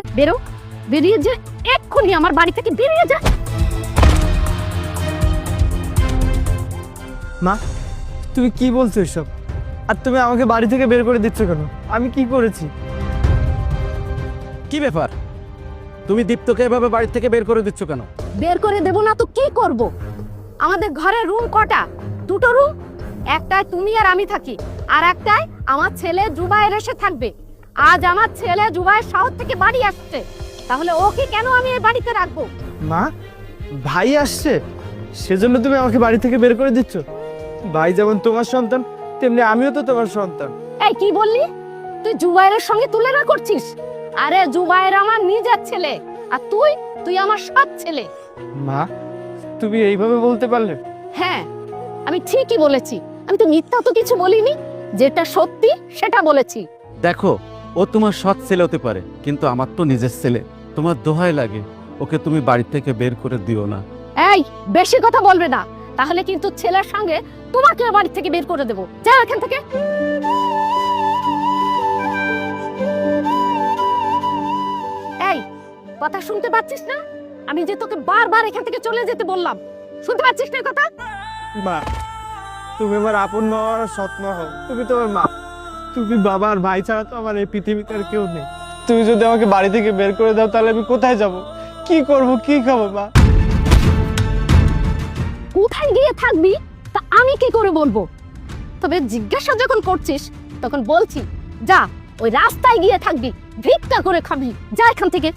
বেরো, বেরিয়ে যা, এক্ষুনি আমার বাড়ি থেকে বেরিয়ে যা। মা, তুমি কি বলছো এসব? আর তুমি আমাকে বাড়ি থেকে বের করে দিচ্ছ কেন? আমি কি করেছি? কি ব্যাপার, তুমি দীপ্তকে এভাবে বাড়ি থেকে বের করে দিচ্ছ কেন? বের করে দেব না তো কি করব? আমাদের ঘরে রুম কটা? দুটো রুম। একটায় তুমি আর আমি থাকি, আর একটায় আমার ছেলে জুবাইর এসে থাকবে। আজ আমার ছেলে জুবাইর শহর থেকে বাড়ি আসছে, তাহলে ওকে কেন আমি এই বাড়িতে রাখবো? মা, ভাই আসছে সেজন্য তুমি আমাকে বাড়ি থেকে বের করে দিচ্ছ? ভাই যেমন তোমার সন্তান, তেমনি আমিও তো তোমার সন্তান। এই কি বললি? তুই জুবাইরের সঙ্গে তুলনা করছিস? আরে জুবাইর আমার নিজের ছেলে, আর তুই আমার সৎ ছেলে। মা, তুমি এইভাবে বলতে পারলে? হ্যাঁ, আমি ঠিকই বলেছি। আমি তো মিথ্যা তো কিছু বলিনি, যেটা সত্যি সেটা বলেছি। দেখো, ও তোমার সৎ ছেলে হতে পারে, কিন্তু আমার তো নিজের ছেলে। তোমার দোহাই লাগে, ওকে তুমি বাড়ি থেকে বের করে দিও না। এই, বেশি কথা বলবে না, তাহলে কিন্তু ছেলের সঙ্গে তোমাকে বাড়ি থেকে বের করে দেবো। যাও এখান থেকে। এই, কথা শুনতে পাচ্ছিস না? আমি যে তোকে বারবার এখান থেকে চলে যেতে বললাম, শুনতে পাচ্ছিস না কথা? মা, তুমি আমার আপন মা আর সৎ মা হও। তুমি তোমার মা, তুমি বাবা আর ভাই ছাড়া তো আমার এই পৃথিবীতে আর কেউ নেই। তুমি যদি আমাকে বাড়ি থেকে বের করে দাও, তাহলে আমি কোথায় যাব, কি করব, কি খাবো? মা, কোথায় গিয়ে থাকবি তা আমি কি করে বলবো? তবে জিজ্ঞাসা যখন করছিস তখন বলছি, যা ওই রাস্তায় গিয়ে থাকবি, ভিক্ষা করে খাবি। যা এখান থেকে।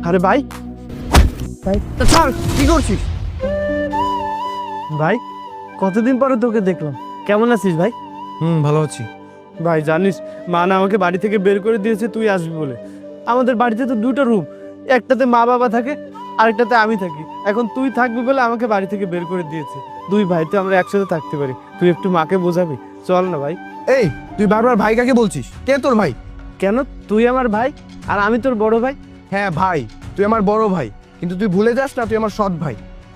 আরে ভাই, ভাই ছাড়, কি করছিস? ভাই, কতদিন পরে তোকে দেখলাম, কেমন আছিস ভাই? ভালো আছি। ভাই জানিস, মা না আমাকে বাড়ি থেকে বের করে দিয়েছে তুই আসবি বলে। আমাদের বাড়িতে তো দুটো রুম, একটাতে মা বাবা থাকে, আরেকটাতে আমি থাকি। এখন তুই থাকবি বলে আমাকে বাড়ি থেকে বের করে দিয়েছে। দুই ভাই তো আমরা একসাথে থাকতে পারি, তুই একটু মাকে বোঝাবি, চল না ভাই। এই, তুই বারবার ভাই কাকে বলছিস? কে তোর ভাই? কেন, তুই আমার ভাই আর আমি তোর বড় ভাই। হ্যাঁ ভাই, তুই আমার বড় ভাই, কিন্তু তুই ভুলে যাস না তুই আমার সৎ ভাই।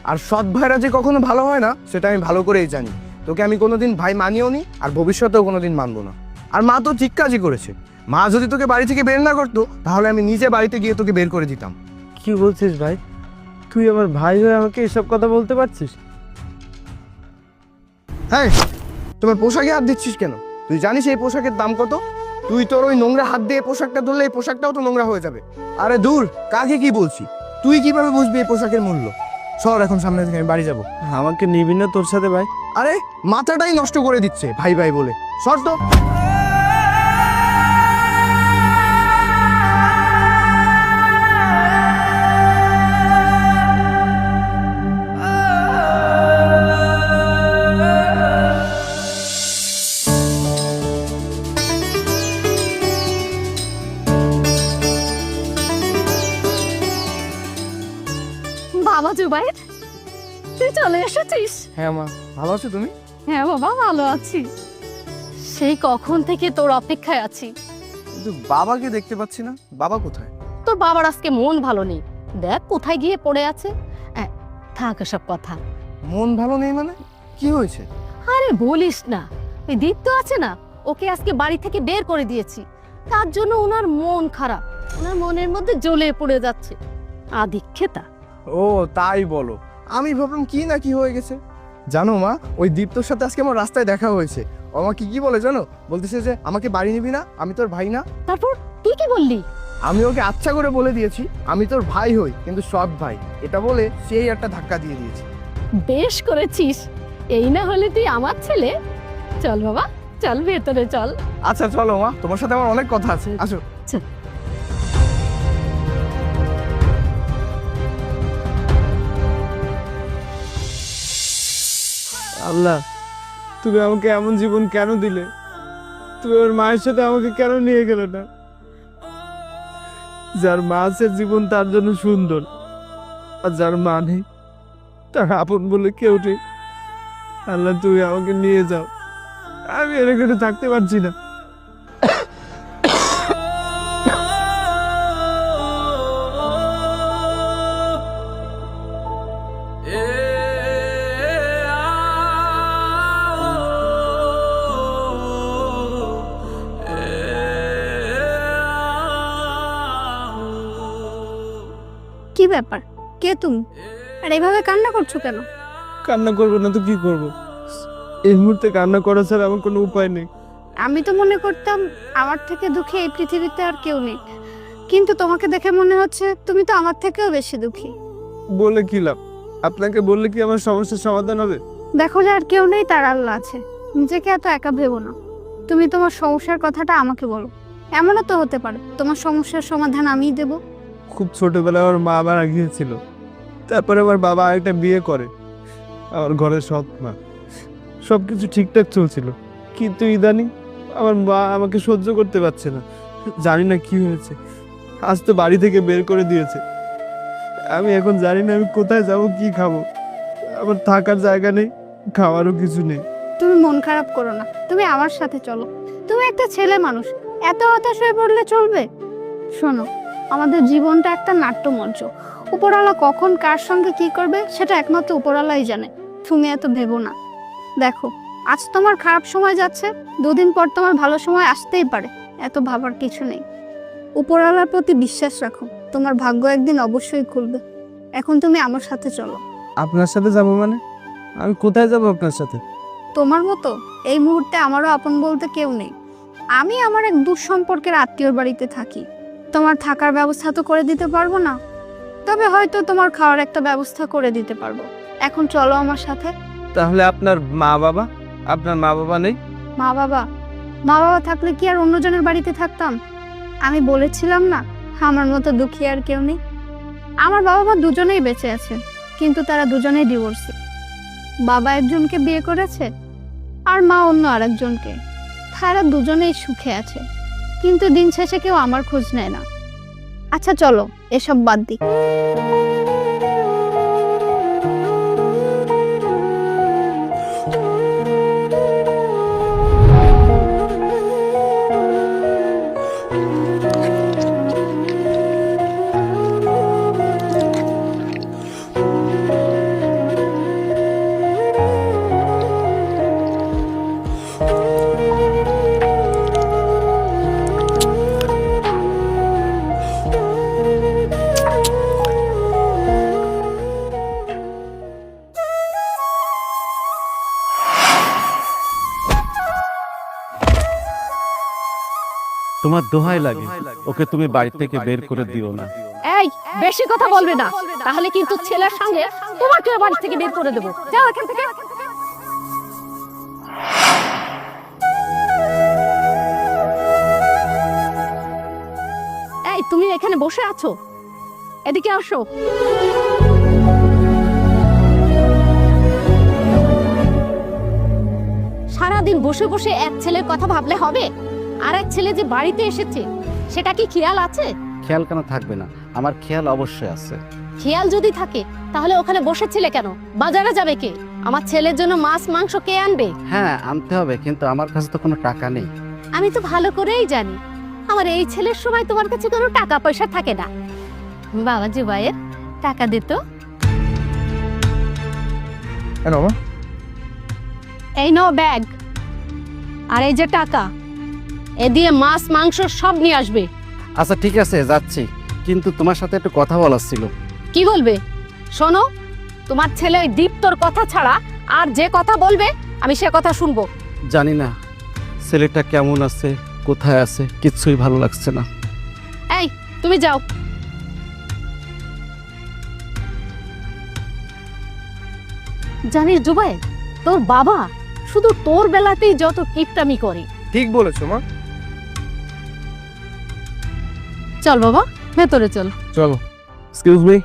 আর সৎ ভাইরা যে কখনো ভালো হয় না সেটা আমি ভালো করেই জানি। তোকে আমি কোনোদিন ভাই মানিও নি, আর ভবিষ্যতেও কোনোদিন মানবো না। আর মা তো ঠিক কাজই করেছে। মা যদি তোকে বাড়ি থেকে বের না করতো, তাহলে আমি নিজে বাড়িতে গিয়ে তোকে বের করে দিতাম। কি বলছিস ভাই? তুই আমার ভাই হয়ে আমাকে এসব কথা বলতে পারছিস? হ্যাঁ, তোমার পোশাকে হাত দিচ্ছিস কেন? তুই জানিস এই পোশাকের দাম কত? তুই তোর ওই নোংরা হাত দিয়ে পোশাকটা ধরলে এই পোশাকটাও তো নোংরা হয়ে যাবে। আরে দূর, কাকে কি বলছি? তুই কিভাবে বুঝবি এই পোশাকের মূল্য? সর এখন সামনে থেকে, আমি বাড়ি যাবো। আমাকে নিবি না তোর সাথে ভাই? আরে মাথাটাই নষ্ট করে দিচ্ছে ভাই ভাই বলে। সর তো। বাবা জুবাইর, তুই চলে এসেছিস? হ্যাঁ মা, ভালো আছো তুমি? হ্যাঁ বাবা, ভালো আছি। সেই কখন থেকে তোর অপেক্ষায় আছি। কিন্তু বাবাকে দেখতে পাচ্ছি না। বাবা কোথায়? তোর বাবার আজকে মন ভালো নেই, দেখ কোথায় গিয়ে পড়ে আছে। থাক এসব কথা। মন ভালো নেই মানে? কি হয়েছে? আরে বলিস না, ওই দীপ্ত আছে না, ওকে আজকে বাড়ি থেকে বের করে দিয়েছি। তার জন্য ওনার মন খারাপ, ওনার মনের মধ্যে জ্বলে পড়ে যাচ্ছে। আধিক্ষেতা। ও তাই বলো, আমি ভাবলাম কি না কি হয়ে গেছে। জানো মা, ওই দীপ্তর সাথে আজকে আমার রাস্তায় দেখা হয়েছে। ও আমাকে কি বলে জানো? বলতেছে যে আমাকে বাড়ি নিবি না, আমি তোর ভাই না। তারপর তুই কি বললি? আমি ওকে আচ্ছা করে বলে দিয়েছি আমি তোর ভাই হই, কিন্তু সৎ ভাই। এটা বলে সেই একটা ধাক্কা দিয়ে দিয়েছে। বেশ করেছিস, এই না হলে তুই আমার ছেলে। চল বাবা, চল ভেতরে চল। আচ্ছা চলো মা, তোমার সাথে আমার অনেক কথা আছে, আসো। চল। আল্লাহ, তুমি আমাকে এমন জীবন কেন দিলে? তুমি ওর মায়ের সাথে আমাকে কেন নিয়ে গেলে না? যার মা আছে জীবন তার জন্য সুন্দর, আর যার মা নেই তার আপন বলে কেউ নেই। আল্লাহ তুমি আমাকে নিয়ে যাও, আমি এখানে থাকতে পারছি না। কি ব্যাপার, কে তুমি? আর এইভাবে কান্না করছো কেন? কান্না করবো না তো কি করবো? এই মুহূর্তে কান্না করা ছাড়া আমার কোনো উপায় নেই। আমি তো মনে করতাম আমার থেকে দুঃখী এই পৃথিবীতে আর কেউ নেই, কিন্তু তোমাকে দেখে মনে হচ্ছে তুমি তো আমার থেকেও বেশি দুঃখী। বলে কি লাভ? আপনাকে বললে কি আমার সমস্যার সমাধান হবে? দেখো যে আর কেউ নেই, তার আল্লাহ আছে। নিজেকে এত একা ভেবো না। তুমি তোমার সমস্যার কথাটা আমাকে বলো। এমনও তো হতে পারে তোমার সমস্যার সমাধান আমিই দেব। খুব ছোটবেলায় আমার মা মারা গিয়েছিল, তারপরে আমার বাবা আরেকটা বিয়ে করে। আমার ঘরের সৎ মা, সবকিছু ঠিকঠাক চলছিল, কিন্তু ইদানিং আমার মা আমাকে সহ্য করতে পারছে না। জানি না কি হয়েছে, আজ তো বাড়ি থেকে বের করে দিয়েছে। আমি এখন জানি না আমি কোথায় যাব, কি খাবো। আমার থাকার জায়গা নেই, খাওয়ারও কিছু নেই। তুমি মন খারাপ করো না, তুমি আমার সাথে চলো। তুমি একটা ছেলে মানুষ, এত হতাশ হয়ে পড়লে চলবে? শোনো, আমাদের জীবনটা একটা নাট্যমঞ্চ। উপরওয়ালা কখন কার সঙ্গে কি করবে সেটা একমাত্র উপরওয়ালাই জানে। তুমি এত ভেবো না। দেখো, আজ তোমার খারাপ সময় যাচ্ছে, দুদিন পর তোমার ভালো সময় আসতেই পারে। এত ভাবার কিছু নেই। উপরওয়ালার প্রতি বিশ্বাস রাখো, তোমার ভাগ্য একদিন অবশ্যই খুলবে। এখন তুমি আমার সাথে চলো। আপনার সাথে যাব মানে? আমি কোথায় যাব আপনার সাথে? তোমার মতো এই মুহূর্তে আমারও আপন বলতে কেউ নেই। আমি আমার এক দূর সম্পর্কের আত্মীয়র বাড়িতে থাকি। তোমার থাকার ব্যবস্থা তো করে দিতে পারবো না, তবে হয়তো তোমার খাওয়ার একটা ব্যবস্থা করে দিতে পারবো। এখন চলো আমার সাথে। তাহলে আপনার মা বাবা? আপনার মা বাবা নেই? মা বাবা থাকলে কি আর অন্যজনের বাড়িতে থাকতাম? আমি বলেছিলাম না, আমার মতো দুঃখী আর কেউ নেই। আমার বাবা মা দুজনেই বেঁচে আছে, কিন্তু তারা দুজনেই ডিভোর্সি। বাবা একজনকে বিয়ে করেছে আর মা অন্য আরেকজনকে। তারা দুজনেই সুখে আছে, কিন্তু দিন শেষে কেউ আমার খোঁজ নেয় না। আচ্ছা চলো, এসব বাদ দিই। তোমার দোহাই লাগে, ওকে তুমি বাড়ি থেকে বের করে দিও না। এই, বেশি কথা বলবে না, তাহলে কিন্তু ছেলের সঙ্গে তোমাকে বাড়ি থেকে বের করে দেবো। যাও এখান থেকে। এই, তুমি এখানে বসে আছো, এদিকে আসো। সারাদিন বসে বসে এক ছেলের কথা ভাবলে হবে? আর এক ছেলে যে বাড়িতে এসেছে সেটা কি খেয়াল আছে? খেয়াল কেন থাকবে না? আমার খেয়াল অবশ্যই আছে। খেয়াল যদি থাকে তাহলে ওখানে বসেছিলে কেন? বাজারে যাবে কে? আমার ছেলের জন্য মাছ মাংস কে আনবে? হ্যাঁ, আনতে হবে, কিন্তু আমার কাছে তো কোনো টাকা নেই। আমি তো ভালো করেই জানি আমার এই ছেলের সময় তোমার কাছে কোনো টাকা পয়সা থাকে না। বাবা জুবাইর, টাকা দিত। কেন মা? এই নাও ব্যাগ, আর এই যে টাকা, এ দিয়ে মাছ মাংস সব নিয়ে আসবে। আচ্ছা ঠিক আছে, যাচ্ছি, কিন্তু তোমার সাথে একটু কথা বলার ছিল। কি বলবে? শোনো, তোমার ছেলে ওই দীপ্তর কথা ছাড়া আর যে কথা বলবে আমি সে কথা শুনবো। জানি না ছেলেটা কেমন আছে, কোথায় আছে, কিচ্ছুই ভালো লাগছে না। এই, তুমি যাও। জানিস জুবাইর, তোর বাবা শুধু তোর বেলাতেই যত কিপটামি করে। ঠিক বলেছো মা। চল বাবা, ভেতরে চল। চলো। Excuse me.